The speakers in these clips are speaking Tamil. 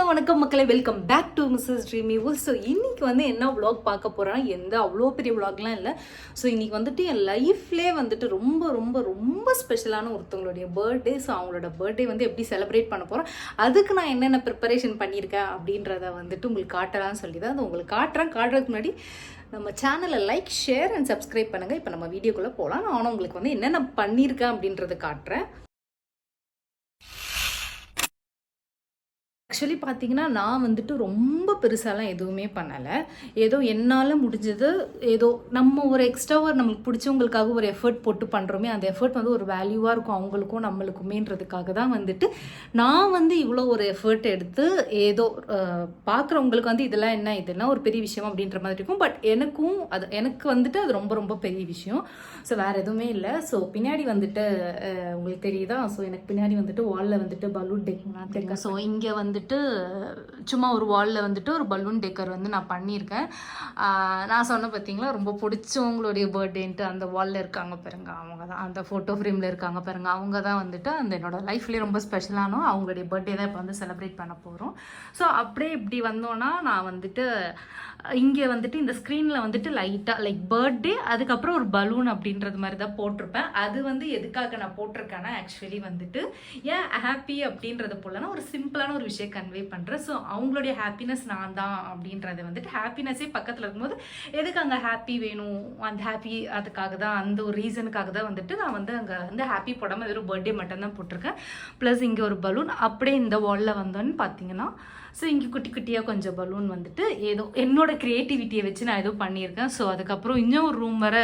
ஹலோ வணக்கம் மக்களே, welcome back to Mrs Dreamy ஊர். ஸோ இன்றைக்கி வந்து என்ன vlog பார்க்க போகிறேன், எந்த அவ்வளோ பெரிய vlogலாம் இல்லை. ஸோ இன்றைக்கி வந்துட்டு என் லைஃப்லேயே வந்துட்டு ரொம்ப ரொம்ப ரொம்ப ஸ்பெஷலான ஒருத்தவங்களுடைய பர்த்டே. ஸோ அவங்களோட பர்த்டே வந்து எப்படி செலிப்ரேட் பண்ண போகிறோம், அதுக்கு நான் என்னென்ன ப்ரிப்பரேஷன் பண்ணியிருக்கேன் அப்படின்றத வந்துட்டு உங்களுக்கு காட்டலாம்னு சொல்லி தான் அது உங்களுக்கு காட்டுறதுக்கு முன்னாடி நம்ம சேனலை லைக், ஷேர் அண்ட் சப்ஸ்கிரைப் பண்ணுங்கள். இப்போ நம்ம வீடியோக்குள்ளே போகலாம். நான் உங்களுக்கு வந்து என்னென்ன பண்ணியிருக்கேன் அப்படின்றத காட்டுறேன். ஆக்சுவலி பார்த்தீங்கன்னா நான் வந்துட்டு ரொம்ப பெருசாலாம் எதுவுமே பண்ணலை. ஏதோ என்னால் முடிஞ்சது, ஏதோ நம்ம ஒரு எக்ஸ்ட்ராவாக நம்மளுக்கு பிடிச்சவங்களுக்காக ஒரு எஃபர்ட் போட்டு பண்ணுறோமே, அந்த எஃபர்ட் வந்து ஒரு வேல்யூவாக இருக்கும் அவங்களுக்கும் நம்மளுக்குமேன்றதுக்காக தான் வந்துட்டு நான் வந்து இவ்வளோ ஒரு எஃபர்ட் எடுத்து ஏதோ பார்க்குறவங்களுக்கு வந்து இதெல்லாம் என்ன இதெல்லாம் ஒரு பெரிய விஷயம் அப்படின்ற மாதிரி இருக்கும். பட் எனக்கு வந்துட்டு அது ரொம்ப ரொம்ப பெரிய விஷயம். ஸோ வேறு எதுவுமே இல்லை. ஸோ பின்னாடி வந்துட்டு உங்களுக்கு தெரியுதா, ஸோ எனக்கு பின்னாடி வந்துட்டு வாலில் வந்துட்டு பலூன் டெக். ஸோ இங்கே வந்துட்டு சும்மா ஒரு வாலில் வந்துட்டு ஒரு பலூன் டெக்கர் வந்து நான் பண்ணியிருக்கேன். நான் சொன்ன பார்த்தீங்களா, ரொம்ப பிடிச்சவங்களுடைய பர்த்டேன்ட்டு அந்த வாலில் இருக்காங்க பாருங்க, அவங்க தான் அந்த ஃபோட்டோ ஃப்ரேமில் இருக்காங்க பாருங்க, அவங்க தான் வந்துட்டு அந்த என்னோடய லைஃப்லேயே ரொம்ப ஸ்பெஷலானோ அவங்களுடைய பர்த்டே தான் இப்போ வந்து செலிப்ரேட் பண்ண போகிறோம். ஸோ அப்படியே இப்படி வந்தோன்னா நான் வந்துட்டு இங்கே வந்துட்டு இந்த ஸ்க்ரீனில் வந்துட்டு லைட்டாக லைக் பர்த்டே அதுக்கப்புறம் ஒரு பலூன் அப்படின்றது மாதிரி தான் போட்டிருப்பேன். அது வந்து எதுக்காக நான் போட்டிருக்கேன்னா, ஆக்சுவலி வந்துட்டு ஏன் ஹாப்பி அப்படின்றது போலனா ஒரு சிம்பிளான ஒரு விஷயம் கன்வே பண்ணுறேன். ஸோ அவங்களுடைய ஹாப்பினஸ் நான் தான் அப்படின்றத வந்துட்டு ஹாப்பினஸே பக்கத்தில் இருக்கும்போது எதுக்கு அங்கே ஹாப்பி வேணும், அந்த ஹாப்பி அதுக்காக தான், அந்த ஒரு ரீசனுக்காக தான் வந்துட்டு நான் வந்து அங்கே வந்து ஹாப்பி போடாமல் வெறும் பர்த்டே மட்டும்தான் போட்டிருக்கேன். ப்ளஸ் இங்கே ஒரு பலூன் அப்படியே இந்த வாலில் வந்தோன்னு பார்த்தீங்கன்னா, ஸோ இங்கே குட்டி குட்டியாக கொஞ்சம் பலூன் வந்துட்டு ஏதோ என்னோட க்ரியேட்டிவிட்டியை வச்சு நான் ஏதோ பண்ணியிருக்கேன். ஸோ அதுக்கப்புறம் இன்னும் ஒரு ரூம் வர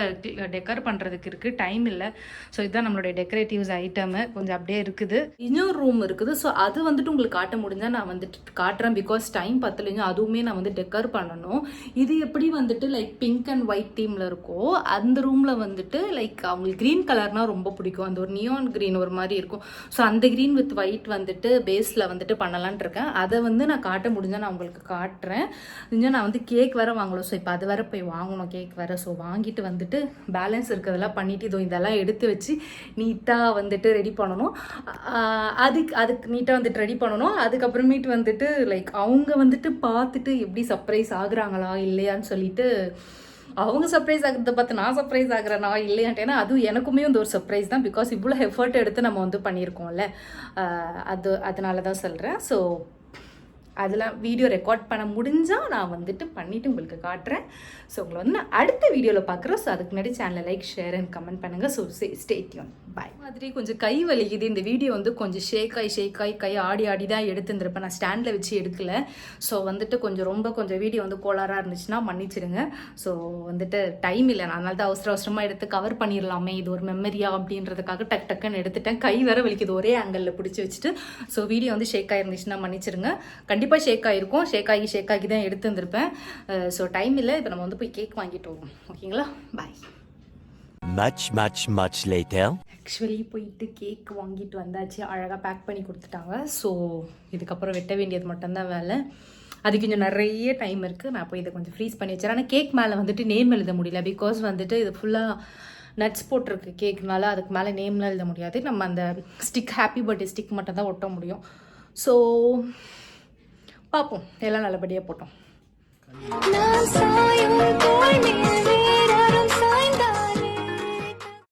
டெக்கர் பண்ணுறதுக்கு இருக்குது, டைம் இல்லை. ஸோ இதுதான் நம்மளுடைய டெக்கரேட்டிவ்ஸ் ஐட்டமு, கொஞ்சம் அப்படியே இருக்குது. இன்னொரு ரூம் இருக்குது. ஸோ அது வந்துட்டு உங்களுக்கு காட்ட முடிஞ்சால் நான் வந்துட்டு காட்டுறேன், பிகாஸ் டைம் பத்தலைங்க, அதுவுமே நான் வந்து டெக்கர் பண்ணணும். இது எப்படி வந்துட்டு லைக் பிங்க் அண்ட் ஒயிட் தீமில் இருக்கோ, அந்த ரூமில் வந்துட்டு லைக் அவங்களுக்கு க்ரீன் கலர்னால் ரொம்ப பிடிக்கும், அந்த ஒரு நியான் க்ரீன் ஒரு மாதிரி இருக்கும். ஸோ அந்த க்ரீன் வித் ஒயிட் வந்துட்டு பேஸில் வந்துட்டு பண்ணலான் இருக்கேன். அதை வந்து நான் காட்ட முடிஞ்சால் நான் உங்களுக்கு காட்டுறேன். இன்னும் நான் வந்து கேக் வேறு வாங்கணும். ஸோ இப்போ அது வேறு போய் வாங்கணும், கேக் வேறு. ஸோ வாங்கிட்டு வந்துட்டு பேலன்ஸ் இருக்கிறதெல்லாம் பண்ணிவிட்டு இதெல்லாம் எடுத்து வச்சு நீட்டாக வந்துட்டு ரெடி பண்ணணும். அதுக்கு நீட்டாக வந்துட்டு ரெடி பண்ணணும். அதுக்கப்புறமேட்டு வந்துட்டு லைக் அவங்க வந்துட்டு பார்த்துட்டு எப்படி சர்ப்ரைஸ் ஆகுறாங்களா இல்லையான்னு சொல்லிட்டு, அவங்க சர்ப்ரைஸ் ஆகிறத பார்த்து நான் சர்ப்ரைஸ் ஆகிறேனா இல்லையான்ட்டேன்னா அதுவும் எனக்குமே வந்து ஒரு சர்ப்ரைஸ் தான். பிகாஸ் இவ்வளோ எஃபர்ட் எடுத்து நம்ம வந்து பண்ணியிருக்கோம்ல, அதனால தான் சொல்கிறேன். ஸோ அதில் வீடியோ ரெக்கார்ட் பண்ண முடிஞ்சால் நான் வந்துட்டு பண்ணிவிட்டு உங்களுக்கு காட்டுறேன். ஸோ உங்களை வந்து நான் அடுத்த வீடியோவில் பார்க்குறோம். ஸோ அதுக்கு முன்னாடி சேனலை லைக், ஷேர் அண்ட் கமெண்ட் பண்ணுங்கள். So stay tune. பாய். மாதிரி கொஞ்சம் கை வலிக்குது. இந்த வீடியோ வந்து கொஞ்சம் ஷேக் ஆகி கை ஆடி தான் எடுத்துருந்துருப்பேன். நான் ஸ்டாண்டில் வச்சு எடுக்கலை. ஸோ வந்துட்டு கொஞ்சம் வீடியோ வந்து கோளாறாக இருந்துச்சுன்னா மன்னிச்சிடுங்க. ஸோ வந்துட்டு டைம் இல்லை, நான் அதனால தான் அவசரமாக எடுத்து கவர் பண்ணிடலாமே, இது ஒரு மெமரியா அப்படின்றதுக்காக டக்குன்னு எடுத்துட்டேன். கை வேற வலிக்குது ஒரே ஆங்கிளில் பிடிச்சி வச்சுட்டு. ஸோ வீடியோ வந்து ஷேக் ஆகிருந்துச்சுன்னா மன்னிச்சிடுங்க. கண்டிப்பாக ஷேக் ஆகிருக்கும், ஷேக் ஆகி தான் எடுத்துருந்துருப்பேன். ஸோ டைம் இல்லை, இப்போ நம்ம வந்து போய் கேக் வாங்கிட்டு வருவோம். ஓகேங்களா, பாய். Much later. ஆக்சுவலி போயிட்டு கேக் வாங்கிட்டு வந்தாச்சு, அழகாக பேக் பண்ணி கொடுத்துட்டாங்க. ஸோ இதுக்கப்புறம் வெட்ட வேண்டியது மட்டும்தான் வேலை. அது கொஞ்சம் நிறைய டைம் இருக்குது. நான் போய் இதை கொஞ்சம் ஃப்ரீஸ் பண்ணி வச்சுறேன். ஆனால் கேக் மேலே வந்துட்டு நேம் எழுத முடியல, பிகாஸ் வந்துட்டு இது ஃபுல்லாக நட்ஸ் போட்டிருக்கு கேக்னால. அதுக்கு மேலே நேம்லாம் எழுத முடியாது. நம்ம அந்த ஸ்டிக், ஹாப்பி பர்த்டே ஸ்டிக் மட்டும் தான் ஒட்ட முடியும். ஸோ பார்ப்போம், எல்லாம் நல்லபடியாக போட்டோம்.